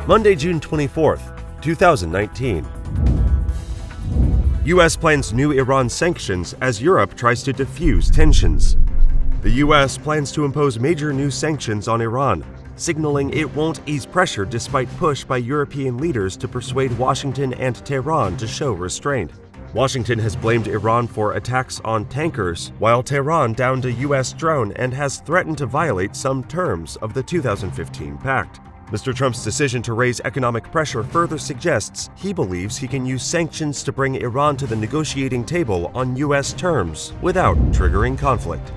Monday, June 24th, 2019. U.S. plans new Iran sanctions as Europe tries to defuse tensions. The U.S. plans to impose major new sanctions on Iran, signaling it won't ease pressure despite push by European leaders to persuade Washington and Tehran to show restraint. Washington has blamed Iran for attacks on tankers, while Tehran downed a U.S. drone and has threatened to violate some terms of the 2015 pact. Mr. Trump's decision to raise economic pressure further suggests he believes he can use sanctions to bring Iran to the negotiating table on U.S. terms without triggering conflict.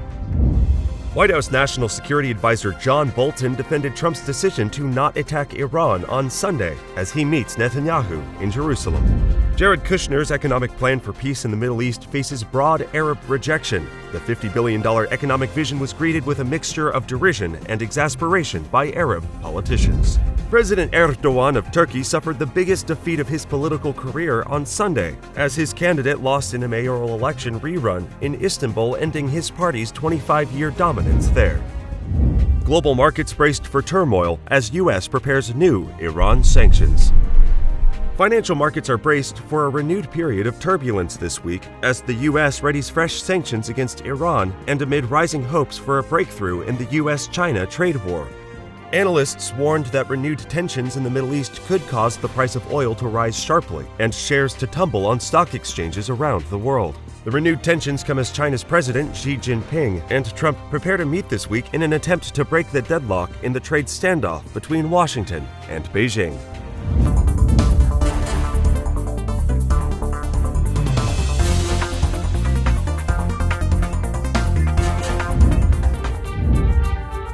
White House National Security Advisor John Bolton defended Trump's decision to not attack Iran on Sunday as he meets Netanyahu in Jerusalem. Jared Kushner's economic plan for peace in the Middle East faces broad Arab rejection. The $50 billion economic vision was greeted with a mixture of derision and exasperation by Arab politicians. President Erdogan of Turkey suffered the biggest defeat of his political career on Sunday, as his candidate lost in a mayoral election rerun in Istanbul, ending his party's 25-year dominance there. Global markets braced for turmoil as U.S. prepares new Iran sanctions. Financial markets are braced for a renewed period of turbulence this week as the U.S. readies fresh sanctions against Iran and amid rising hopes for a breakthrough in the U.S.-China trade war. Analysts warned that renewed tensions in the Middle East could cause the price of oil to rise sharply and shares to tumble on stock exchanges around the world. The renewed tensions come as China's President Xi Jinping and Trump prepare to meet this week in an attempt to break the deadlock in the trade standoff between Washington and Beijing.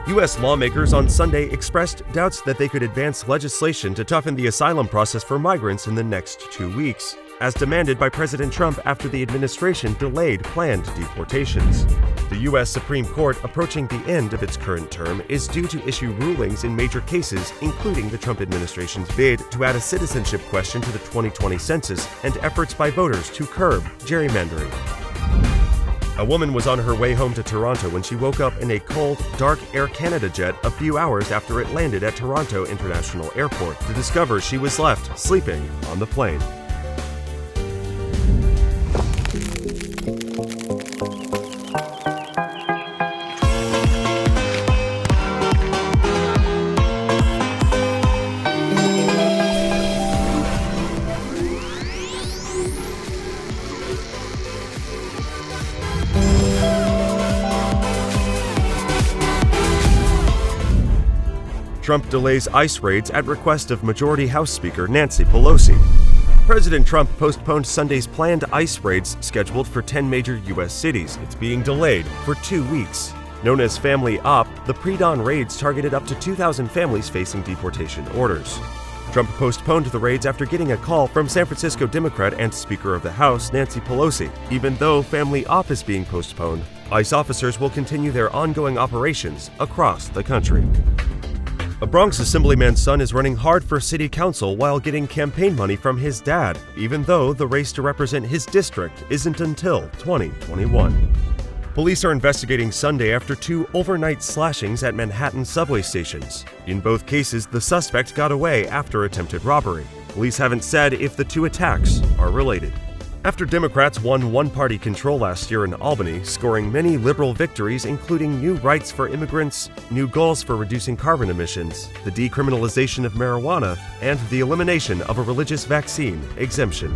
U.S. lawmakers on Sunday expressed doubts that they could advance legislation to toughen the asylum process for migrants in the next 2 weeks, as demanded by President Trump after the administration delayed planned deportations. The U.S. Supreme Court, approaching the end of its current term, is due to issue rulings in major cases, including the Trump administration's bid to add a citizenship question to the 2020 census and efforts by voters to curb gerrymandering. A woman was on her way home to Toronto when she woke up in a cold, dark Air Canada jet a few hours after it landed at Toronto International Airport to discover she was left sleeping on the plane. Trump delays ICE raids at request of Majority House Speaker Nancy Pelosi. President Trump postponed Sunday's planned ICE raids scheduled for 10 major U.S. cities. It's being delayed for 2 weeks. Known as Family Op, the pre-dawn raids targeted up to 2,000 families facing deportation orders. Trump postponed the raids after getting a call from San Francisco Democrat and Speaker of the House Nancy Pelosi. Even though Family Op is being postponed, ICE officers will continue their ongoing operations across the country. A Bronx Assemblyman's son is running hard for city council while getting campaign money from his dad, even though the race to represent his district isn't until 2021. Police are investigating Sunday after 2 overnight slashings at Manhattan subway stations. In both cases, the suspect got away after attempted robbery. Police haven't said if the 2 attacks are related. After Democrats won one-party control last year in Albany, scoring many liberal victories including new rights for immigrants, new goals for reducing carbon emissions, the decriminalization of marijuana, and the elimination of a religious vaccine exemption.